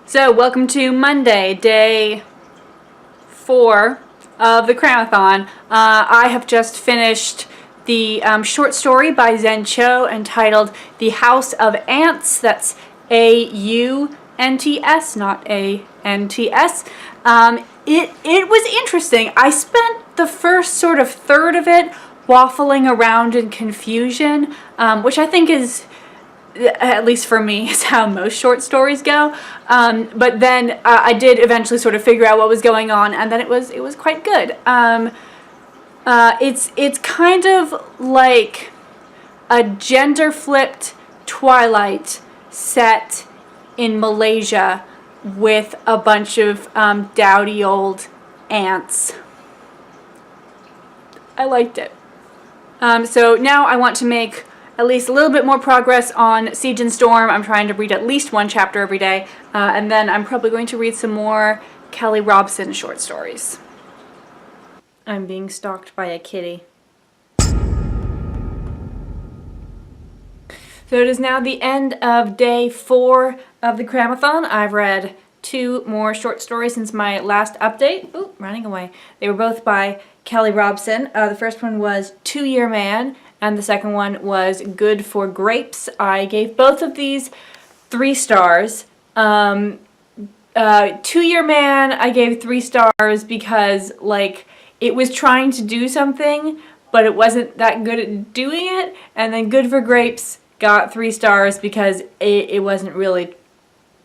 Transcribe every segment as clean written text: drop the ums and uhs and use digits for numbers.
So, welcome to Monday, day 4 of the Crownathon. I have just finished the short story by Zen Cho entitled The House of Ants. That's A-U-N-T-S, not A-N-T-S. It was interesting. I spent the first sort of third of it waffling around in confusion, which I think is, at least for me, is how most short stories go. But then I did eventually sort of figure out what was going on, and then it was quite good. It's kind of like a gender-flipped Twilight set in Malaysia with a bunch of dowdy old ants. I liked it. So now I want to make at least a little bit more progress on Siege and Storm. I'm trying to read at least one chapter every day, and then I'm probably going to read some more Kelly Robson short stories. I'm being stalked by a kitty. So it is now the end of day 4 of the Crownathon. I've read 2 more short stories since my last update. Ooh, running away. They were both by Kelly Robson. The first one was 2 Year Man, and the second one was Good for Grapes. I gave both of these 3 stars. 2 Year Man, I gave 3 stars because, like, it was trying to do something, but it wasn't that good at doing it. And then Good for Grapes got 3 stars because it wasn't really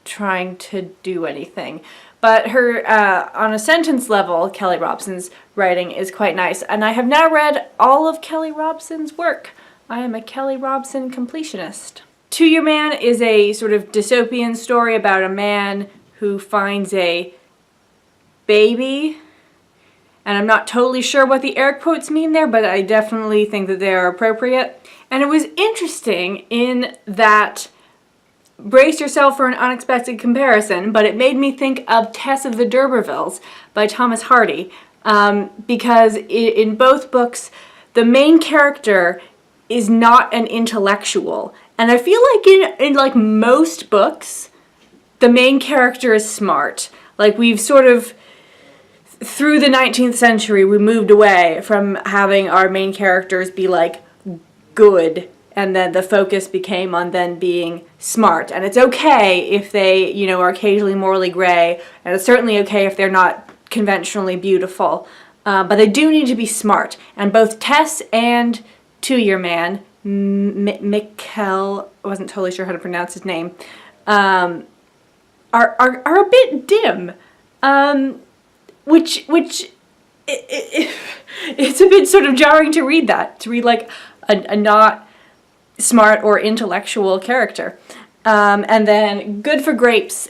trying to do anything. But her, on a sentence level, Kelly Robson's writing is quite nice. And I have now read all of Kelly Robson's work. I am a Kelly Robson completionist. 2 Year Man is a sort of dystopian story about a man who finds a baby. And I'm not totally sure what the air quotes mean there, but I definitely think that they are appropriate. And it was interesting in that, brace yourself for an unexpected comparison, but it made me think of Tess of the D'Urbervilles by Thomas Hardy, because in both books, the main character is not an intellectual. And I feel like in like most books, the main character is smart. Like, we've sort of, through the 19th century, we moved away from having our main characters be like good, and then the focus became on them being smart. And it's okay if they, you know, are occasionally morally gray, and it's certainly okay if they're not conventionally beautiful. But they do need to be smart. And both Tess and 2 Year Man, Mikkel, I wasn't totally sure how to pronounce his name, are a bit dim. Which it's a bit sort of jarring to read that, to read like a not smart or intellectual character. And then Good for Grapes,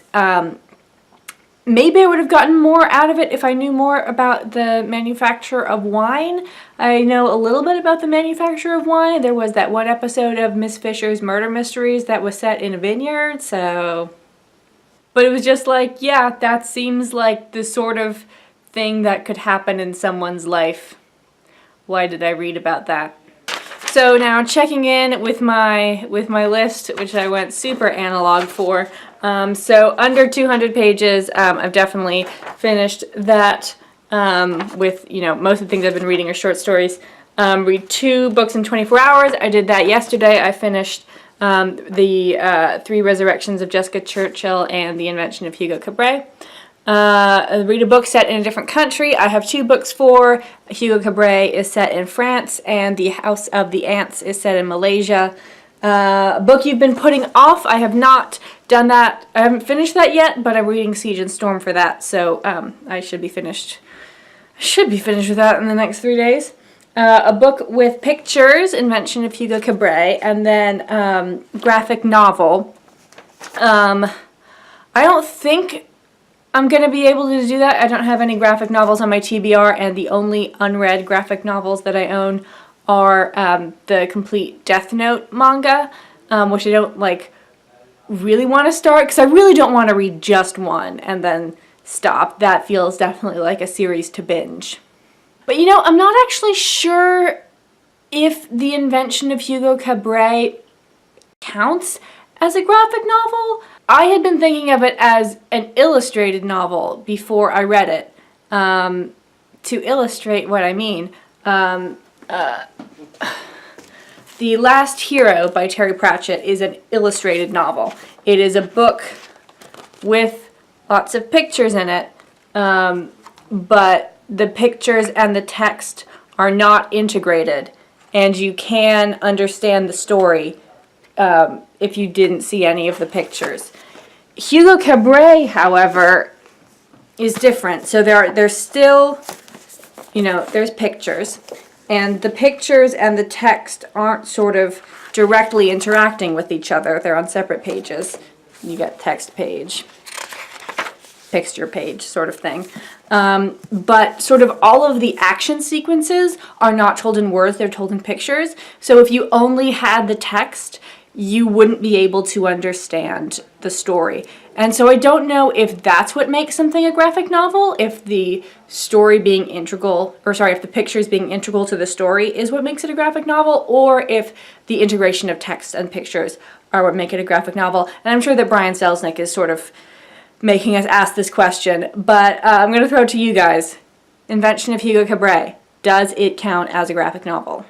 maybe I would have gotten more out of it if I knew more about the manufacture of wine. I know a little bit about the manufacture of wine. There was that one episode of Miss Fisher's Murder Mysteries that was set in a vineyard, so... But it was just like, yeah, that seems like the sort of thing that could happen in someone's life. Why did I read about that? So now checking in with my list, which I went super analog for. So under 200 pages, I've definitely finished that with, you know, most of the things I've been reading are short stories. Read 2 books in 24 hours. I did that yesterday. I finished the 3 Resurrections of Jessica Churchill and The Invention of Hugo Cabret. Read a book set in a different country. I have 2 books for. Hugo Cabret is set in France, and The House of the Ants is set in Malaysia. A book you've been putting off, I have not done that. I haven't finished that yet, but I'm reading Siege and Storm for that, so I should be finished. I should be finished with that in the next 3 days. A book with pictures, Invention of Hugo Cabret, and then graphic novel. I don't think I'm going to be able to do that. I don't have any graphic novels on my TBR, and the only unread graphic novels that I own are the complete Death Note manga, which I don't, like, really want to start, because I really don't want to read just one and then stop. That feels definitely like a series to binge. But, you know, I'm not actually sure if The Invention of Hugo Cabret counts as a graphic novel. I had been thinking of it as an illustrated novel before I read it. To illustrate what I mean, The Last Hero by Terry Pratchett is an illustrated novel. It is a book with lots of pictures in it, but the pictures and the text are not integrated, and you can understand the story if you didn't see any of the pictures. Hugo Cabret, however, is different. So there's still, there's pictures, and the pictures and the text aren't sort of directly interacting with each other. They're on separate pages. You get text page, picture page sort of thing. But sort of all of the action sequences are not told in words, they're told in pictures. So if you only had the text, you wouldn't be able to understand the story. And so I don't know if that's what makes something a graphic novel, if the story being integral, if the pictures being integral to the story is what makes it a graphic novel, or if the integration of text and pictures are what make it a graphic novel. And I'm sure that Brian Selznick is sort of making us ask this question, but I'm going to throw it to you guys. Invention of Hugo Cabret. Does it count as a graphic novel?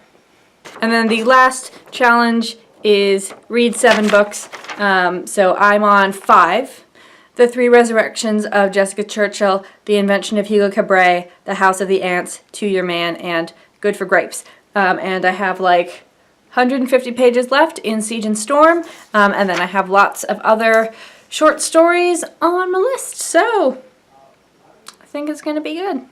And then the last challenge is read 7 books. So I'm on 5. The 3 Resurrections of Jessica Churchill, The Invention of Hugo Cabret, The House of the Ants, To Your Man, and Good for Grapes. And I have like 150 pages left in Siege and Storm, and then I have lots of other short stories on my list, so I think it's going to be good.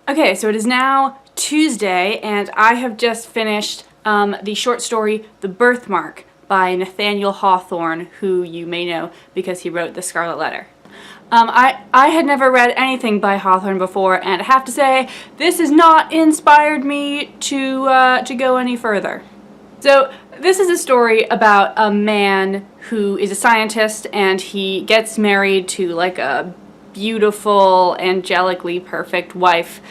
Okay, so it is now Tuesday, and I have just finished the short story The Birthmark by Nathaniel Hawthorne, who you may know because he wrote The Scarlet Letter. I had never read anything by Hawthorne before, and I have to say, this has not inspired me to go any further. So, this is a story about a man who is a scientist, and he gets married to like a beautiful, angelically perfect wife,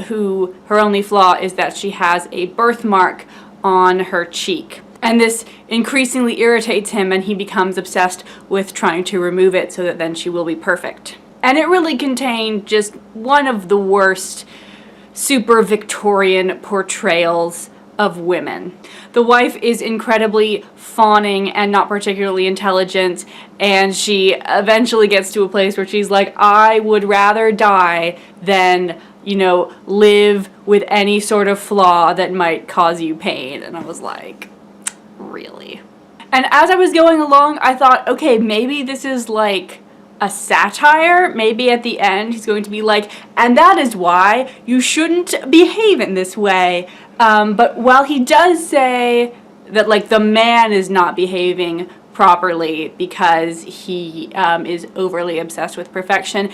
who her only flaw is that she has a birthmark on her cheek. And this increasingly irritates him, and he becomes obsessed with trying to remove it so that then she will be perfect. And it really contained just one of the worst super Victorian portrayals of women. The wife is incredibly fawning and not particularly intelligent, and she eventually gets to a place where she's like, I would rather die than, live with any sort of flaw that might cause you pain. And I was like, really? And as I was going along, I thought, okay, maybe this is like a satire. Maybe at the end he's going to be like, and that is why you shouldn't behave in this way. But while he does say that like the man is not behaving properly because he is overly obsessed with perfection,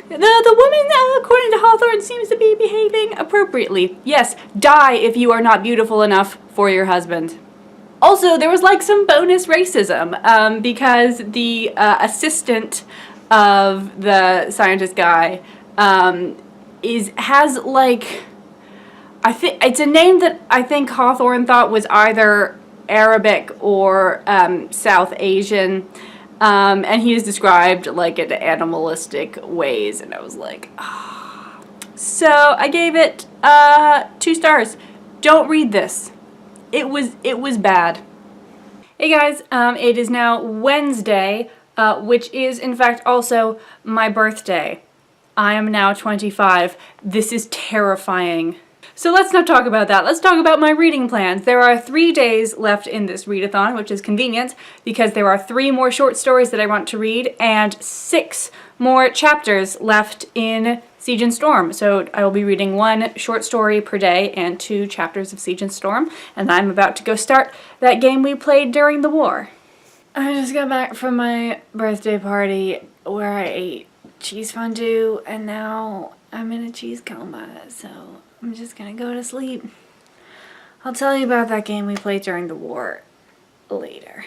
the woman, according to Hawthorne, seems to be behaving appropriately. Yes, die if you are not beautiful enough for your husband. Also, there was like some bonus racism because the assistant of the scientist guy has like, I think it's a name that I think Hawthorne thought was either Arabic or South Asian, and he is described like in animalistic ways, and I was like, ah. So I gave it 2 stars. Don't read this. It was bad. Hey guys, it is now Wednesday, which is in fact also my birthday. I am now 25. This is terrifying. So let's not talk about that. Let's talk about my reading plans. There are 3 days left in this readathon, which is convenient because there are 3 more short stories that I want to read and 6 more chapters left in Siege and Storm. So I will be reading 1 short story per day and 2 chapters of Siege and Storm, and I'm about to go start that game we played during the war. I just got back from my birthday party where I ate cheese fondue, and now I'm in a cheese coma, so I'm just gonna go to sleep. I'll tell you about that game we played during the war later.